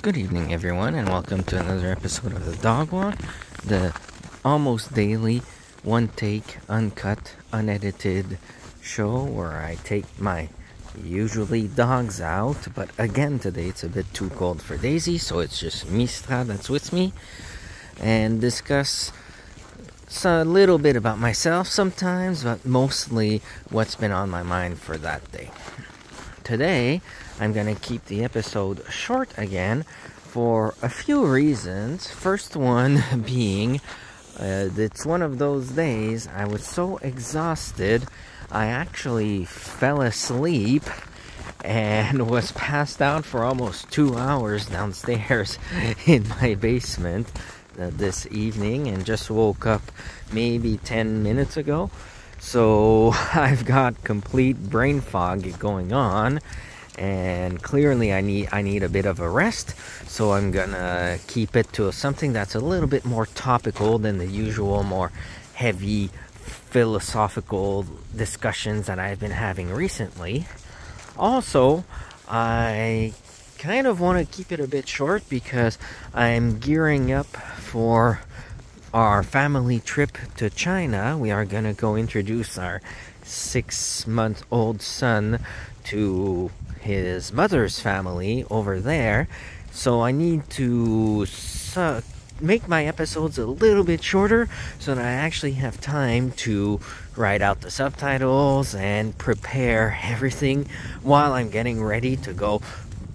Good evening, everyone, and welcome to another episode of the Dog Walk, the almost daily, one-take, uncut, unedited show where I take my usually dogs out, but again today it's a bit too cold for Daisy, so it's just Mistra that's with me, and discuss a little bit about myself sometimes, but mostly what's been on my mind for that day. Today, I'm going to keep the episode short again for a few reasons. First one being, it's one of those days I was so exhausted, I actually fell asleep and was passed out for almost 2 hours downstairs in my basement this evening, and just woke up maybe 10 minutes ago. So I've got complete brain fog going on, and clearly I need a bit of a rest. So I'm gonna keep it to something that's a little bit more topical than the usual more heavy philosophical discussions that I've been having recently. Also, I kind of want to keep it a bit short because I'm gearing up for our family trip to China. We are gonna go introduce our 6-month-old son to his mother's family over there. So I need to make my episodes a little bit shorter so that I actually have time to write out the subtitles and prepare everything while I'm getting ready to go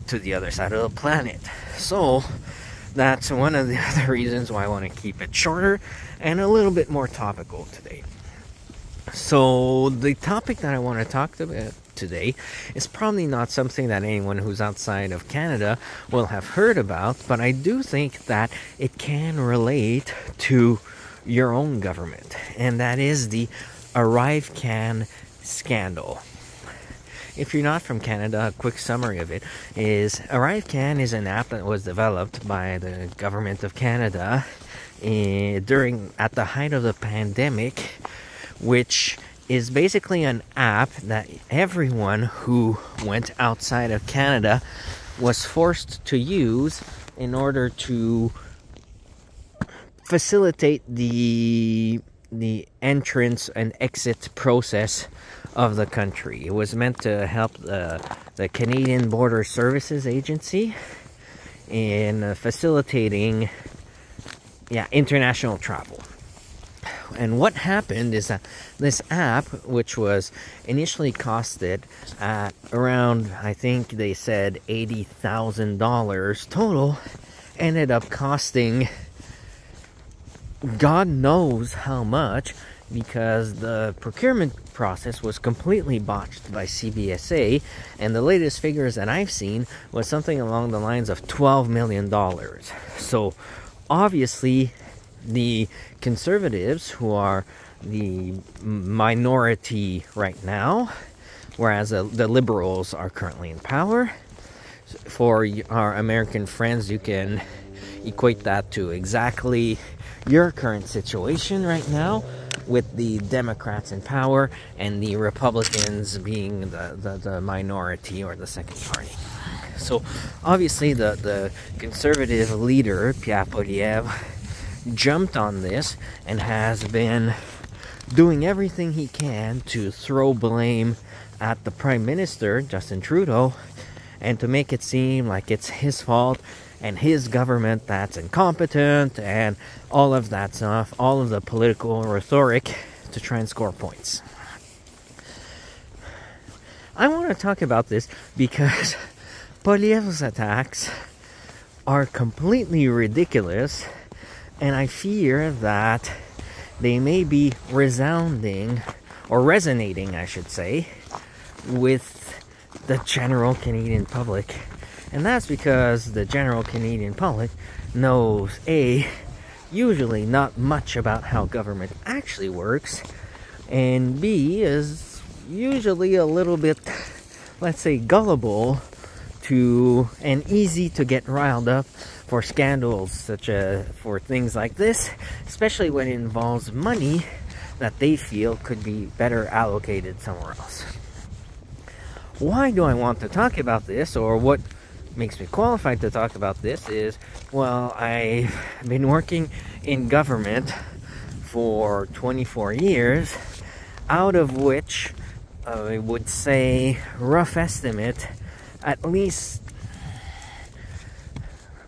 to the other side of the planet. So that's one of the other reasons why I want to keep it shorter and a little bit more topical today. So the topic that I want to talk about today is probably not something that anyone who's outside of Canada will have heard about, but I do think that it can relate to your own government, and that is the ArriveCan Scandal. If you're not from Canada, a quick summary of it is ArriveCan is an app that was developed by the government of Canada at the height of the pandemic, which is basically an app that everyone who went outside of Canada was forced to use in order to facilitate the entrance and exit process of the country. It was meant to help the Canadian Border Services Agency in facilitating international travel. And what happened is that this app, which was initially costed at around, I think they said $80,000 total, ended up costing God knows how much, because the procurement process was completely botched by CBSA, and the latest figures that I've seen was something along the lines of $12 million. So obviously the Conservatives, who are the minority right now, whereas the Liberals are currently in power. For our American friends, you can equate that to exactly your current situation right now, with the Democrats in power and the Republicans being the minority or the second party. So obviously the Conservative leader, Pollièvre, jumped on this and has been doing everything he can to throw blame at the Prime Minister, Justin Trudeau, and to make it seem like it's his fault and his government that's incompetent and all of that stuff, all of the political rhetoric to try and score points. I want to talk about this because Pollièvre's attacks are completely ridiculous, and I fear that they may be resounding, or resonating, I should say, with the general Canadian public. And that's because the general Canadian public knows, A, usually not much about how government actually works, and B, is usually a little bit, let's say, gullible to and easy to get riled up for scandals such as for things like this, especially when it involves money that they feel could be better allocated somewhere else. Why do I want to talk about this, or what makes me qualified to talk about this is, well, I've been working in government for 24 years, out of which I would say, rough estimate, at least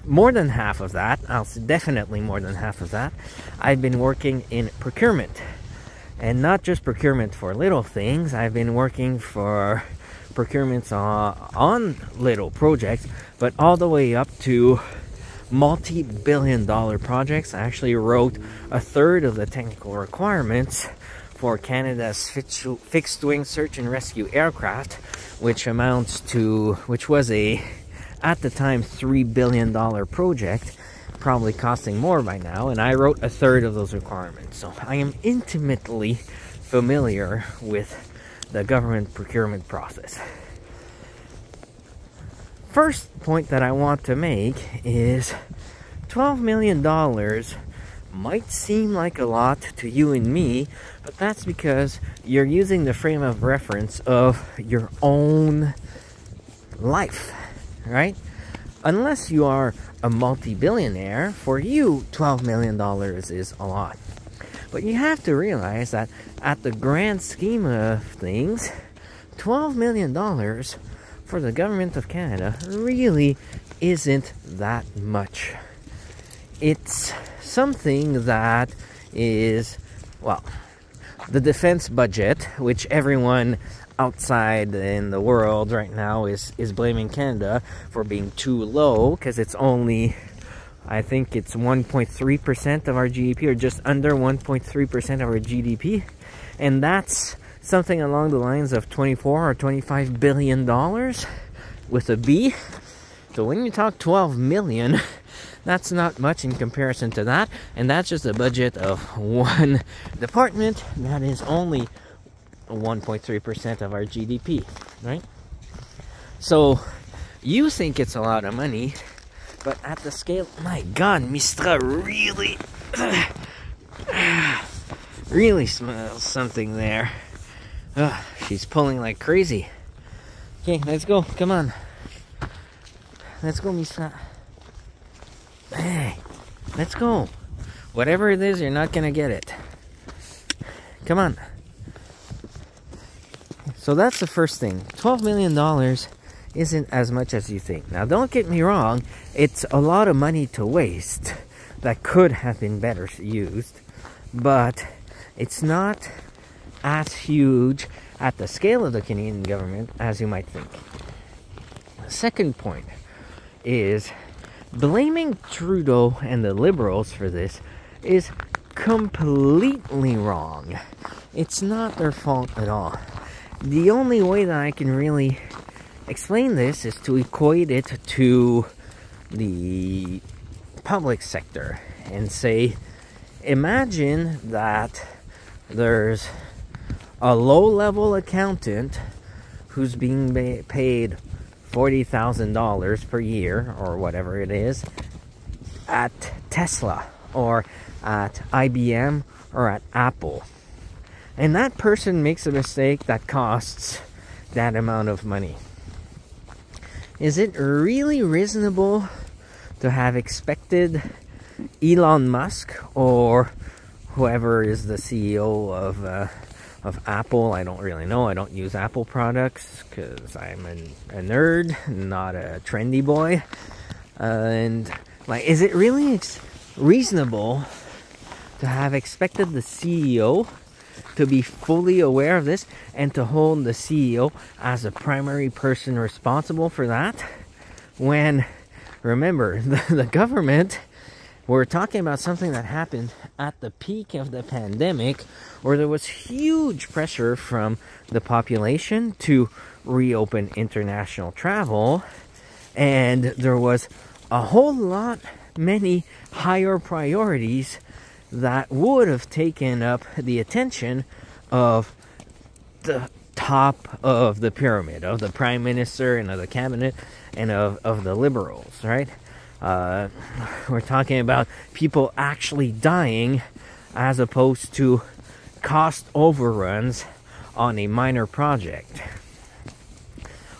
more than half of that, I'll say definitely more than half of that, I've been working in procurement. And not just procurement for little things, I've been working for procurements on little projects, but all the way up to multi-billion-dollar projects. I actually wrote a third of the technical requirements for Canada's fixed-wing search and rescue aircraft, which was at the time, $3 billion project, probably costing more by now, and I wrote a third of those requirements. So I am intimately familiar with the government procurement process. First point that I want to make is $12 million might seem like a lot to you and me, but that's because you're using the frame of reference of your own life, right? Unless you are a multi-billionaire, for you, $12 million is a lot. But you have to realize that at the grand scheme of things, $12 million for the government of Canada really isn't that much. It's something that is, well, the defense budget, which everyone outside in the world right now is blaming Canada for being too low, because it's only, I think it's 1.3% of our GDP, or just under 1.3% of our GDP, and that's something along the lines of 24 or 25 billion dollars with a B. So when you talk 12 million, that's not much in comparison to that, and that's just a budget of one department that is only 1.3% of our GDP, right? So you think it's a lot of money, but at the scale, my God, Mistra really smells something there. She's pulling like crazy. Okay, let's go. Come on. Let's go, Mistra. Hey, let's go. Whatever it is, you're not gonna get it. Come on. So that's the first thing. $12 million isn't as much as you think. Now, don't get me wrong. It's a lot of money to waste that could have been better used. But it's not as huge at the scale of the Canadian government as you might think. The second point is blaming Trudeau and the Liberals for this is completely wrong. It's not their fault at all. The only way that I can really explain this is to equate it to the public sector and say, imagine that there's a low-level accountant who's being paid $40,000 per year, or whatever it is, at Tesla, or at IBM, or at Apple. And that person makes a mistake that costs that amount of money. Is it really reasonable to have expected Elon Musk, or whoever is the CEO of Apple? I don't really know. I don't use Apple products because I'm a nerd, not a trendy boy. And like, is it really reasonable to have expected the CEO to be fully aware of this and to hold the CEO as a primary person responsible for that? When, remember, the government, we're talking about something that happened at the peak of the pandemic, where there was huge pressure from the population to reopen international travel, and there was a whole lot many higher priorities that would have taken up the attention of the top of the pyramid, of the Prime Minister and of the Cabinet and of the Liberals, right? We're talking about people actually dying as opposed to cost overruns on a minor project.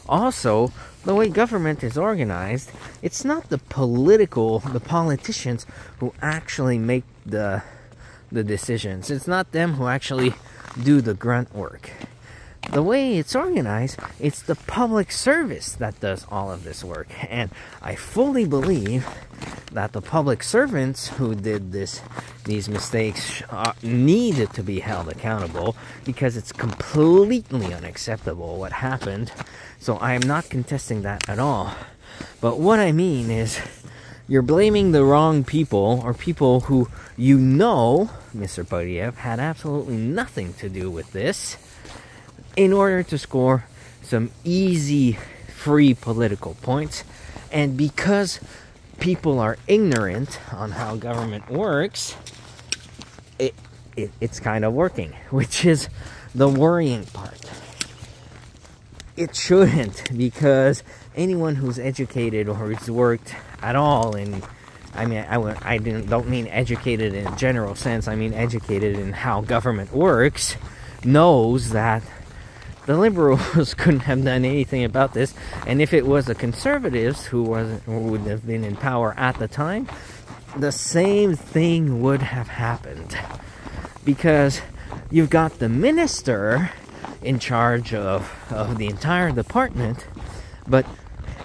Also, the way government is organized, it's not the politicians who actually make the decisions. It's not them who actually do the grunt work. The way it's organized, it's the public service that does all of this work. And I fully believe that the public servants who did these mistakes needed to be held accountable, because it's completely unacceptable what happened. So I am not contesting that at all. But what I mean is, you're blaming the wrong people, or people who you know, Mr. Pollièvre, had absolutely nothing to do with this, in order to score some easy, free political points. And because people are ignorant on how government works, it's kind of working, which is the worrying part. It shouldn't, because anyone who's educated or who's worked at all in, I mean, I don't mean educated in a general sense, I mean educated in how government works, knows that the Liberals couldn't have done anything about this. And if it was the Conservatives who would have been in power at the time, the same thing would have happened. Because you've got the minister in charge of the entire department, but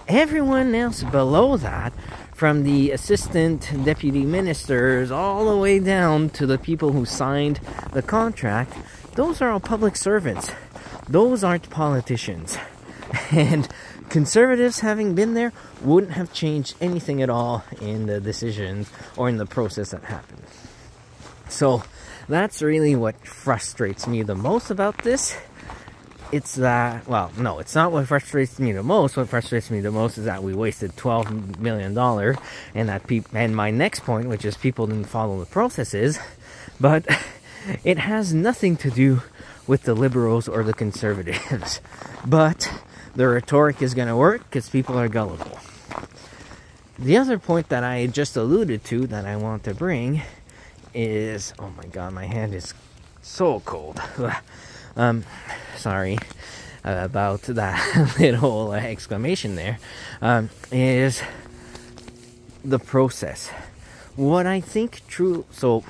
everyone else below that, from the assistant deputy ministers all the way down to the people who signed the contract, those are all public servants. Those aren't politicians. And Conservatives, having been there, wouldn't have changed anything at all in the decisions or in the process that happened. So that's really what frustrates me the most about this. It's that, well, no, it's not what frustrates me the most. What frustrates me the most is that we wasted $12 million, and that and my next point, which is people didn't follow the processes, but it has nothing to do with the Liberals or the Conservatives. But the rhetoric is going to work because people are gullible. The other point that I just alluded to that I want to bring is, oh my god, my hand is so cold. Sorry about that little exclamation there. Is the process. What I think so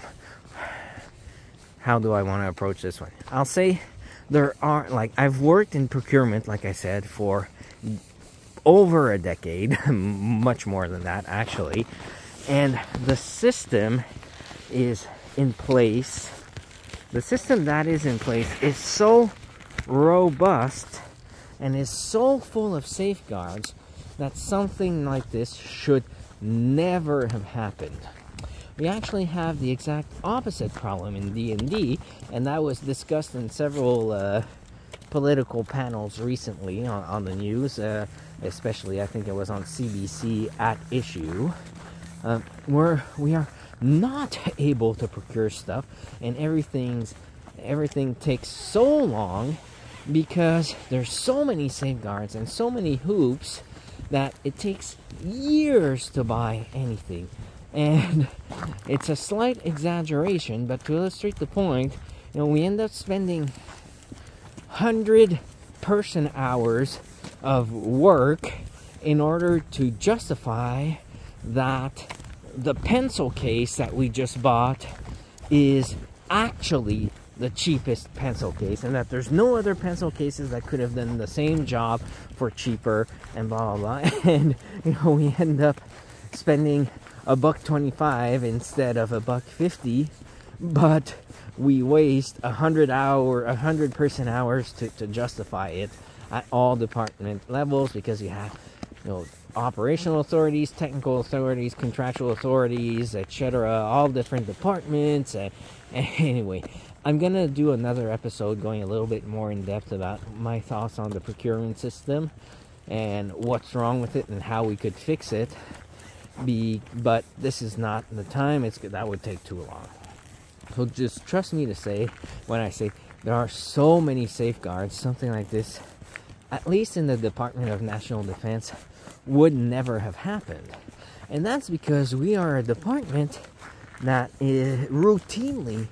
how do I want to approach this one? I'll say there are, like, I've worked in procurement, like I said, for over a decade, much more than that, actually. And the system is in place. The system that is in place is so robust and is so full of safeguards that something like this should never have happened. We actually have the exact opposite problem in D&D, and that was discussed in several political panels recently on the news, especially I think it was on CBSA at issue, where we are not able to procure stuff, and everything takes so long because there's so many safeguards and so many hoops that it takes years to buy anything. And it's a slight exaggeration, but to illustrate the point, we end up spending 100 person hours of work in order to justify that the pencil case that we just bought is actually the cheapest pencil case, and that there's no other pencil cases that could have done the same job for cheaper, and blah blah blah. And we end up spending $1.25 instead of $1.50, but we waste 100 person hours to justify it at all department levels, because you have operational authorities, technical authorities, contractual authorities, etc., all different departments. And anyway, I'm gonna do another episode going a little bit more in depth about my thoughts on the procurement system and what's wrong with it and how we could fix it. But this is not the time. That would take too long. So just trust me to say, when I say there are so many safeguards, something like this, at least in the Department of National Defense, would never have happened. And that's because we are a department that routinely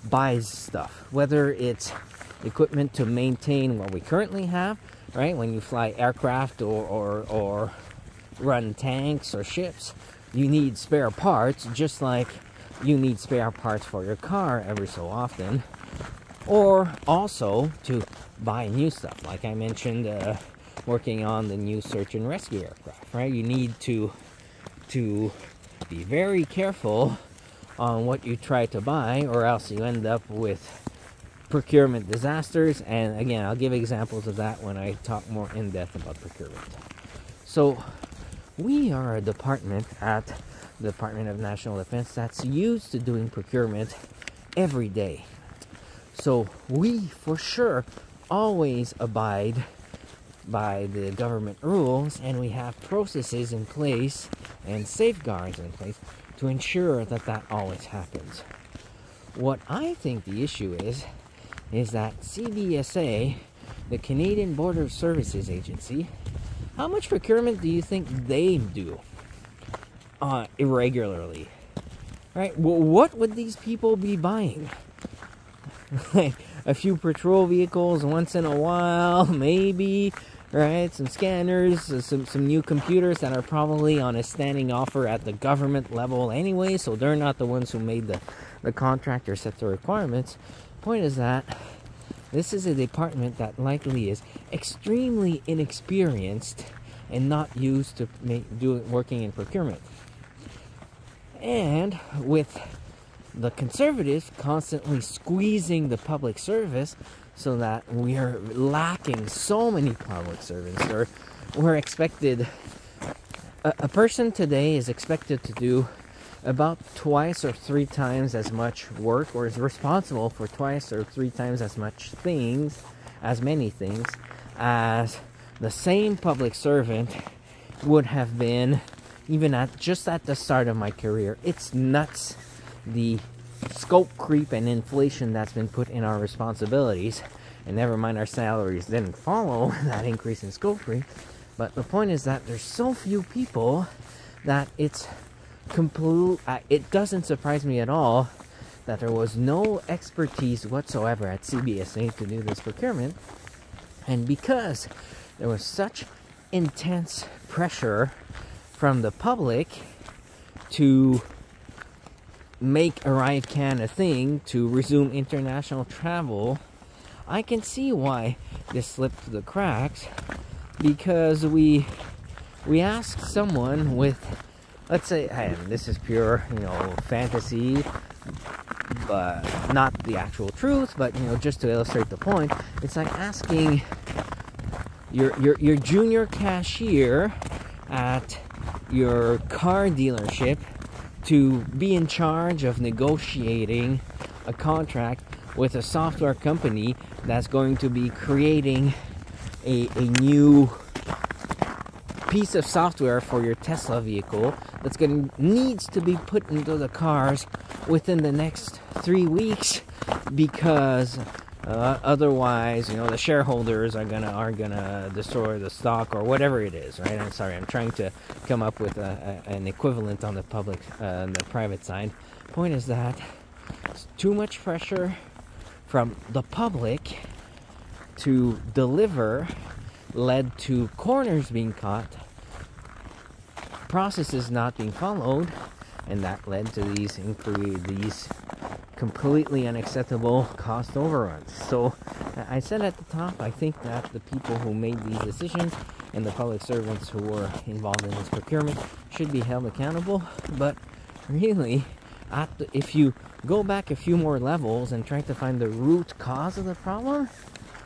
buys stuff, whether it's equipment to maintain what we currently have, right? When you fly aircraft or run tanks or ships, you need spare parts, just like you need spare parts for your car every so often. Or also to buy new stuff, like I mentioned, working on the new search and rescue aircraft, right? You need to be very careful on what you try to buy, or else you end up with procurement disasters. And again, I'll give examples of that when I talk more in depth about procurement. So we are a department at the Department of National Defense that's used to doing procurement every day. So we for sure always abide by the government rules, and we have processes in place and safeguards in place to ensure that that always happens. What I think the issue is that CBSA, the Canadian Border Services Agency, how much procurement do you think they do irregularly? Right? Well, what would these people be buying? Like a few patrol vehicles once in a while, maybe, right? Some scanners, some new computers that are probably on a standing offer at the government level anyway, so they're not the ones who made the contract or set the requirements. Point is that this is a department that likely is extremely inexperienced and not used to working in procurement. And with the Conservatives constantly squeezing the public service so that we are lacking so many public servants, or we're expected, a person today is expected to do about twice or three times as much work, or is responsible for twice or three times as many things as the same public servant would have been even at the start of my career. It's nuts, the scope creep and inflation that's been put in our responsibilities, and never mind our salaries didn't follow that increase in scope creep. But the point is that there's so few people that it's complete. It doesn't surprise me at all that there was no expertise whatsoever at CBSA to do this procurement. And because there was such intense pressure from the public to make ArriveCan a thing, to resume international travel, I can see why this slipped through the cracks. Because we asked someone with, let's say, and this is pure, fantasy, but not the actual truth, but just to illustrate the point, it's like asking your junior cashier at your car dealership to be in charge of negotiating a contract with a software company that's going to be creating a new piece of software for your Tesla vehicle that's needs to be put into the cars within the next 3 weeks, because otherwise, the shareholders are gonna destroy the stock or whatever it is, right? I'm sorry, I'm trying to come up with an equivalent on the the private side. Point is that it's too much pressure from the public to deliver led to corners being caught, processes not being followed, and that led to these completely unacceptable cost overruns. So I said at the top, I think that the people who made these decisions and the public servants who were involved in this procurement should be held accountable. But really, if you go back a few more levels and try to find the root cause of the problem,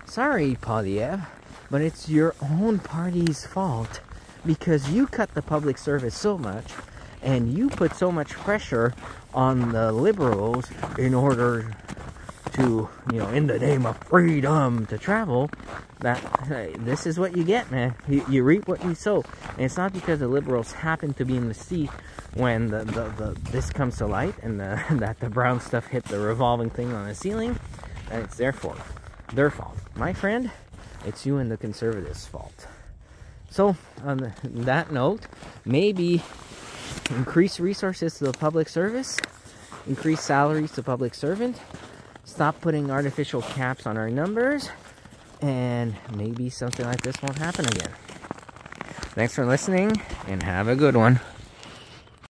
sorry, Pollièvre, but it's your own party's fault, because you cut the public service so much and you put so much pressure on the Liberals in order to, in the name of freedom to travel, that this is what you get, man. You reap what you sow. And it's not because the Liberals happen to be in the seat when this comes to light and that the brown stuff hit the revolving thing on the ceiling, and it's their fault. My friend, it's you and the Conservatives' fault. So, on that note, maybe increase resources to the public service, increase salaries to public servant, stop putting artificial caps on our numbers, and maybe something like this won't happen again. Thanks for listening, and have a good one.